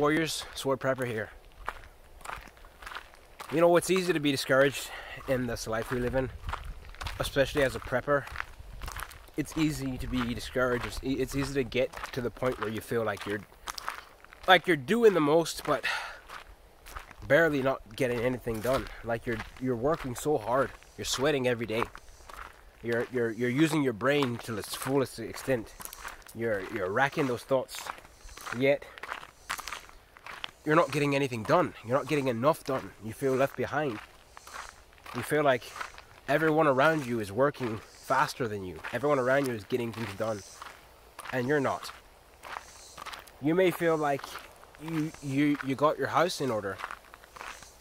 Warriors, Sword Prepper here. You know, it's easy to be discouraged in this life we live in, especially as a prepper. It's easy to be discouraged. It's easy to get to the point where you feel like you're doing the most, but barely not getting anything done. Like you're working so hard, you're sweating every day. You're using your brain to its fullest extent. You're racking those thoughts, yet you're not getting anything done. You're not getting enough done. You feel left behind. You feel like everyone around you is working faster than you. Everyone around you is getting things done, and you're not. You may feel like you got your house in order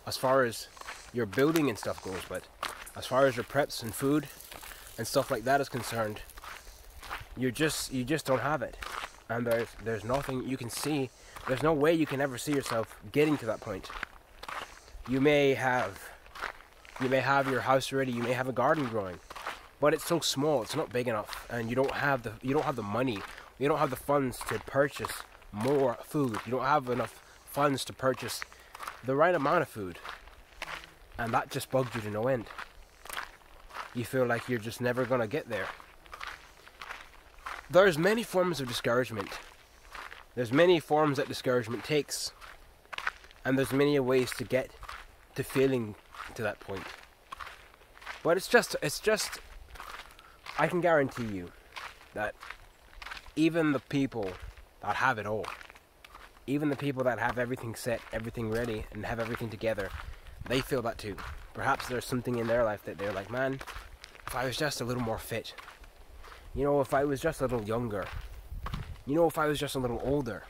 as far as your building and stuff goes, but as far as your preps and food and stuff like that is concerned, you just don't have it. And there's nothing you can see. There's no way you can ever see yourself getting to that point. You may have your house ready, you may have a garden growing, but it's so small, it's not big enough, and you don't have the money, you don't have the funds to purchase more food. You don't have enough funds to purchase the right amount of food, and that just bugs you to no end. You feel like you're just never gonna get there. There's many forms of discouragement. There's many forms that discouragement takes, and there's many ways to get to feeling to that point. But it's just I can guarantee you that even the people that have it all, even the people that have everything set, everything ready, and have everything together, they feel that too. Perhaps there's something in their life that they're like, man, if I was just a little more fit, you know, if I was just a little younger, you know, if I was just a little older,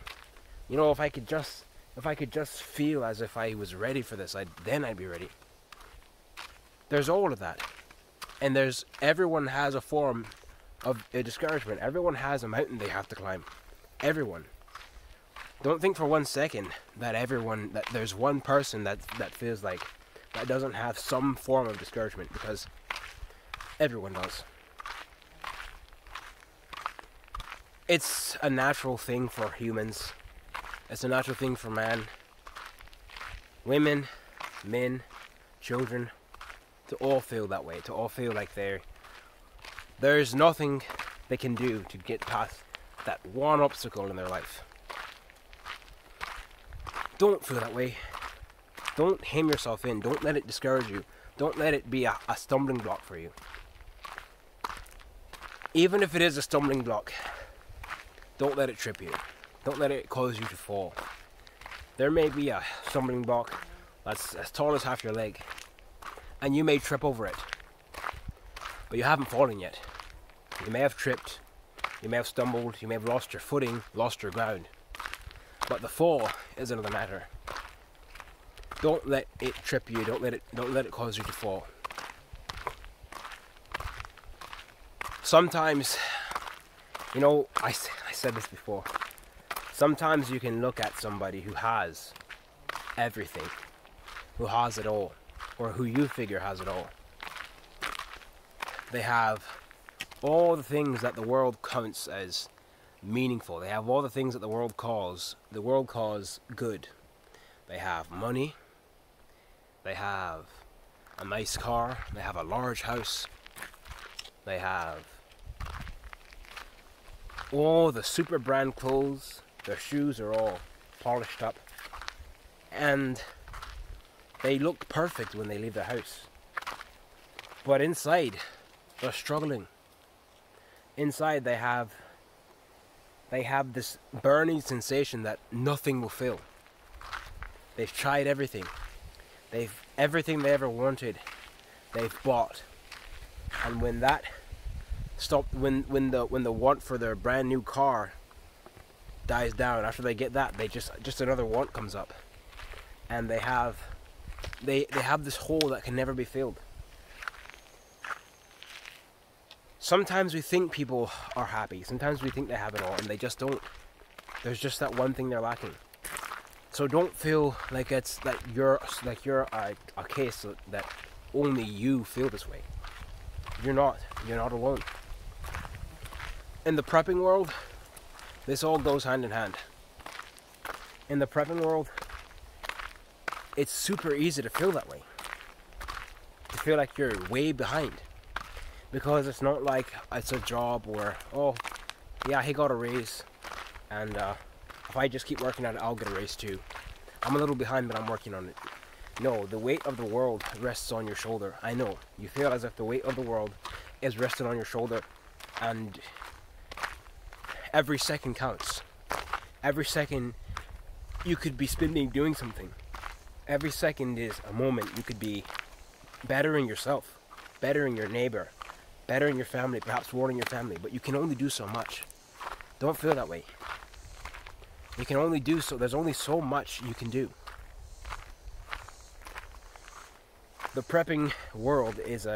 you know, if I could just feel as if I was ready for this, then I'd be ready. There's all of that. And everyone has a form of a discouragement. Everyone has a mountain they have to climb. Everyone. Don't think for 1 second that there's one person that feels like that doesn't have some form of discouragement, because everyone does. It's a natural thing for humans. It's a natural thing for man, women, men, children, to all feel that way, to all feel like there's nothing they can do to get past that one obstacle in their life. Don't feel that way. Don't hem yourself in. Don't let it discourage you. Don't let it be a stumbling block for you. Even if it is a stumbling block, don't let it trip you. Don't let it cause you to fall. There may be a stumbling block that's as tall as half your leg, and you may trip over it, but you haven't fallen yet. You may have tripped, you may have stumbled, you may have lost your footing, lost your ground, but the fall is another matter. Don't let it trip you. Don't let it cause you to fall. Sometimes, you know, I said this before, sometimes you can look at somebody who has everything, who has it all, or who you figure has it all. They have all the things that the world counts as meaningful. They have all the things that the world calls good. They have money, they have a nice car, they have a large house, they have all the super brand clothes, their shoes are all polished up, and they look perfect when they leave their house. But inside, they're struggling. Inside they have this burning sensation that nothing will fill. They've tried everything. Everything they ever wanted, they've bought. And when that stopped, when the want for their brand new car dies down, after they get that, they just another want comes up, and they have this hole that can never be filled. Sometimes we think people are happy. Sometimes we think they have it all, and they just don't. There's just that one thing they're lacking. So don't feel like you're a case that only you feel this way. You're not alone. In the prepping world, this all goes hand in hand. In the prepping world, it's super easy to feel that way. To feel like you're way behind. Because it's not like it's a job where, oh, yeah, he got a raise, and if I just keep working at it, I'll get a raise too. I'm a little behind, but I'm working on it. No, the weight of the world rests on your shoulder. I know. You feel as if the weight of the world is resting on your shoulder, and every second counts. Every second you could be spending doing something. Every second is a moment you could be bettering yourself, bettering your neighbor, bettering your family, perhaps warning your family, but you can only do so much. Don't feel that way. You can only do so, there's only so much you can do. The prepping world is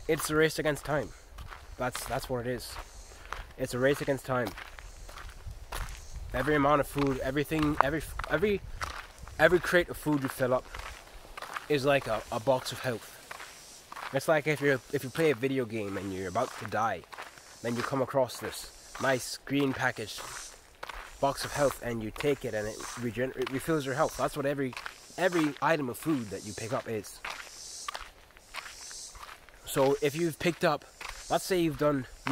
it's a race against time. That's what it is. It's a race against time. Every amount of food, everything, every crate of food you fill up is like a box of health. It's like if you play a video game and you're about to die, then you come across this nice green packaged box of health and you take it and it refills your health. That's what every item of food that you pick up is. So if you've picked up, let's say you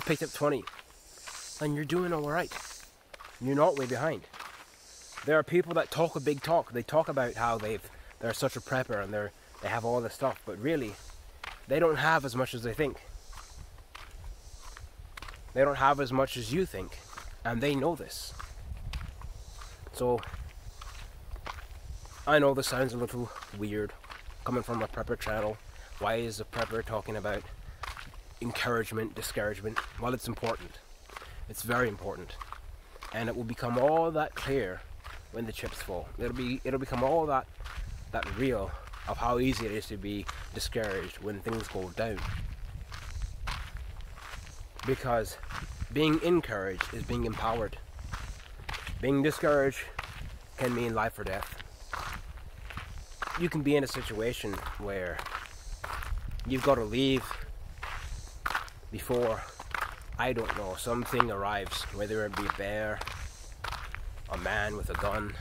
picked up 20, then you're doing all right. You're not way behind. There are people that talk a big talk. They talk about how they're such a prepper and they have all this stuff, but really, they don't have as much as they think. They don't have as much as you think, and they know this. So, I know this sounds a little weird, coming from a prepper channel. Why is a prepper talking about encouragement, discouragement? Well, it's important. It's very important. And it will become all that clear when the chips fall. It'll become all that real of how easy it is to be discouraged when things go down. Because being encouraged is being empowered. Being discouraged can mean life or death. You can be in a situation where you've got to leave before, I don't know, something arrives, whether it be a bear, a man with a gun,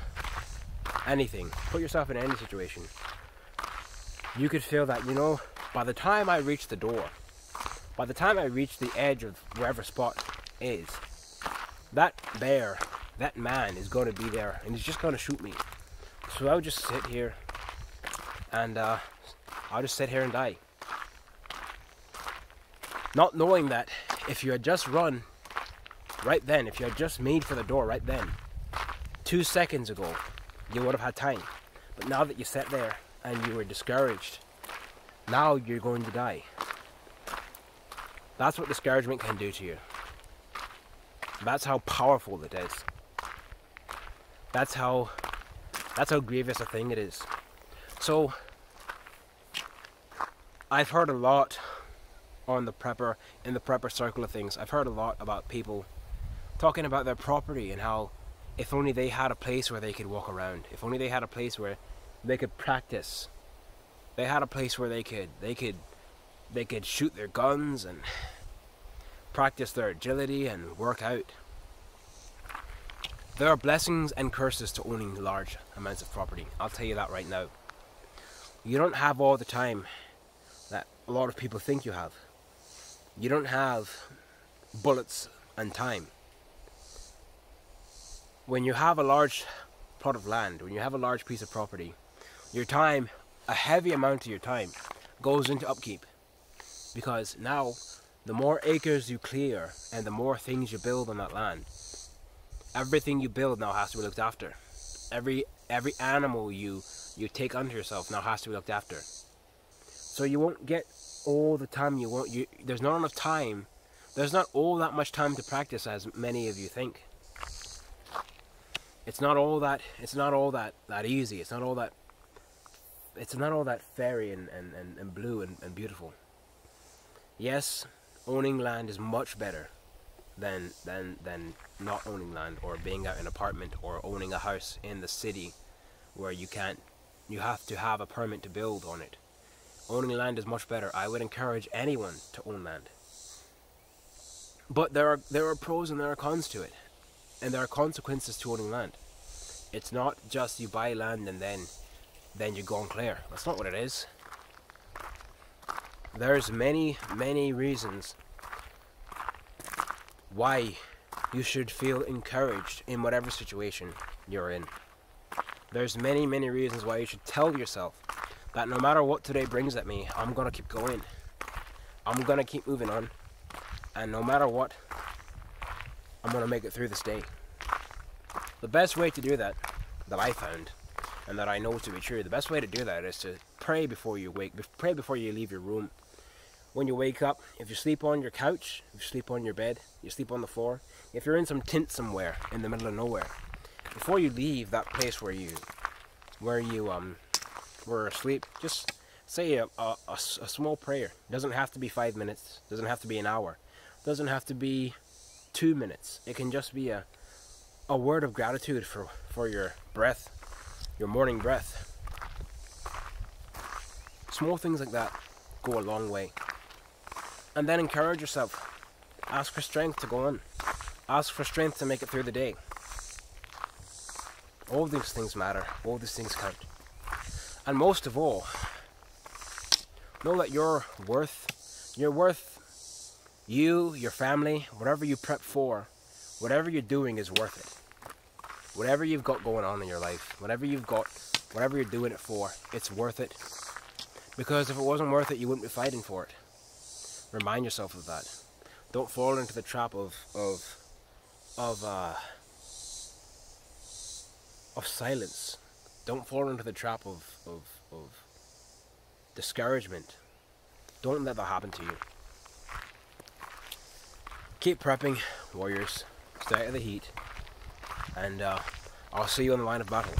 anything. Put yourself in any situation. You could feel that, you know, by the time I reach the door, by the time I reach the edge of wherever spot is, that bear, that man is going to be there and he's just going to shoot me. So I'll just sit here and I'll just sit here and die. Not knowing that if you had just run right then, if you had just made for the door right then, 2 seconds ago, you would have had time. But now that you sat there and you were discouraged, now you're going to die. That's what discouragement can do to you. That's how powerful it is. That's how grievous a thing it is. So, I've heard a lot in the prepper circle of things. I've heard a lot about people talking about their property and how if only they had a place where they could walk around, if only they had a place where they could practice, they had a place where they could shoot their guns and practice their agility and work out. There are blessings and curses to owning large amounts of property. I'll tell you that right now. You don't have all the time that a lot of people think you have. You don't have bullets and time. When you have a large plot of land, when you have a large piece of property, your time, a heavy amount of your time, goes into upkeep. Because now, the more acres you clear and the more things you build on that land, everything you build now has to be looked after. Every animal you take unto yourself now has to be looked after. So you won't get all the time you want. There's not enough time. There's not all that much time to practice as many of you think. It's not all that easy. It's not all that fairy and blue and beautiful. Yes, owning land is much better than not owning land, or being out in an apartment, or owning a house in the city where you have to have a permit to build on it. Owning land is much better. I would encourage anyone to own land. But there are pros and there are cons to it. And there are consequences to owning land. It's not just you buy land and then you go and clear. That's not what it is. There's many reasons why you should feel encouraged in whatever situation you're in. There's many reasons why you should tell yourself that no matter what today brings at me, I'm gonna keep going. I'm gonna keep moving on. And no matter what, I'm gonna make it through this day. The best way to do that I found, and that I know to be true, the best way to do that is to pray before you wake, pray before you leave your room. When you wake up, if you sleep on your couch, if you sleep on your bed, you sleep on the floor, if you're in some tent somewhere in the middle of nowhere, before you leave that place where you were asleep, just say a small prayer. It doesn't have to be 5 minutes, it doesn't have to be an hour, it doesn't have to be 2 minutes. It can just be a word of gratitude for your breath, your morning breath. Small things like that go a long way. And then encourage yourself. Ask for strength to go on. Ask for strength to make it through the day. All these things matter. All these things count. And most of all, know that you're worth you, your family, whatever you prep for, whatever you're doing is worth it. Whatever you've got going on in your life, whatever you're doing it for, it's worth it. Because if it wasn't worth it, you wouldn't be fighting for it. Remind yourself of that. Don't fall into the trap of silence. Don't fall into the trap of discouragement. Don't let that happen to you. Keep prepping, warriors. Stay out of the heat. And I'll see you on the line of battle.